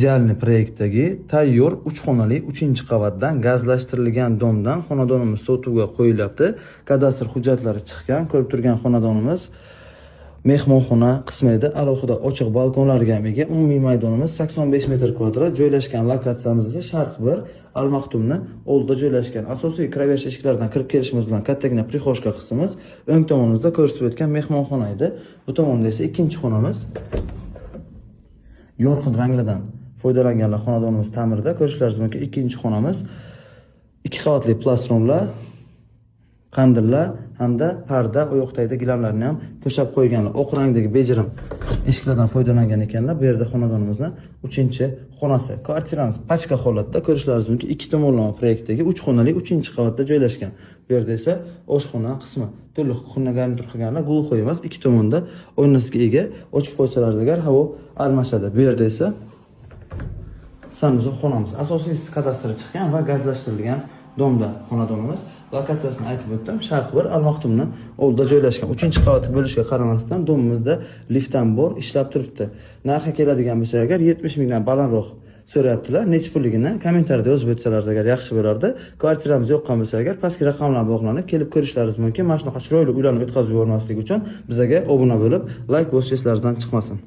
Idealniy proyektdagi tayyor 3 xonali 3-qavatdan gazlashtirilgan domdan xonadonimiz sotuvga qo'yilyapti. Kadastr hujjatlari chiqqan. Ko'rib turgan xonadonimiz mehmonxona qismi edi. Alohida ochiq balkonlarga ega. Umumiy maydonimiz 85 metr kvadrat. Joylashgan lokatsiyamiz esa Sharq 1 Al-Maktumni oldida joylashgan. Asosiy kiraversh eshiklardan kirib kelishimiz bilan kattagina prixoshka qismimiz. O'ng tomonimizda ko'rsatib o'tgan mehmonxona edi. Bu tomonda esa ikkinchi xonamiz. Yorqin ranglardan foydalanganlar xonadonimiz ta'mirida. Ko'rishlaringiz mumkin. Ikkinchi xonamiz 2 qavatli plastronlar, qandillar hamda parda, oyoqdagi gilamlarni ham to'shab qo'yganlar. Oq rangdagi bejirim eshiklardan foydalangan ekanlar. Bu yerda xonadonimizning 3-xonasi. Kvartiramiz pachka holatda. Ko'rishlaringiz mumkin. 2 tomonlama proyektdagi 3 xonali 3-qavatda joylashgan. Bu yerda esa oshxona qismi to'liq kухnya garnitur qilganlar, gulxo'y emas, 2 tomonda oynasiga ega. Ochib qo'ysalaringiz agar havo almashadi. Bu yerda esa sanuzul xonamiz. Asosiy kadastri chiqqan va gazlashtirilgan domda xonadonimiz. Lokatsiyasini aytib o'tdim. Sharq 1 Al-Maktumni oldida joylashgan. 3-qavatli bo'lishiga qaramasdan domimizda liftdan bor ishlab turibdi. Narxi keladigan bo'lsa agar 70 mingdan balandroq so'rayaptilar. Necha pulligini kommentariyada yozib o'tsangiz agar yaxshi bo'lardi. Kvartiramiz yoqqan bo'lsa agar pastki raqamlar bog'lanib kelib ko'rishlaringiz mumkin. Mana shunaqa chiroyli uylarni o'tkazib yubormaslik uchun bizga obuna bo'lib, like bosishlaringizdan chiqmasin.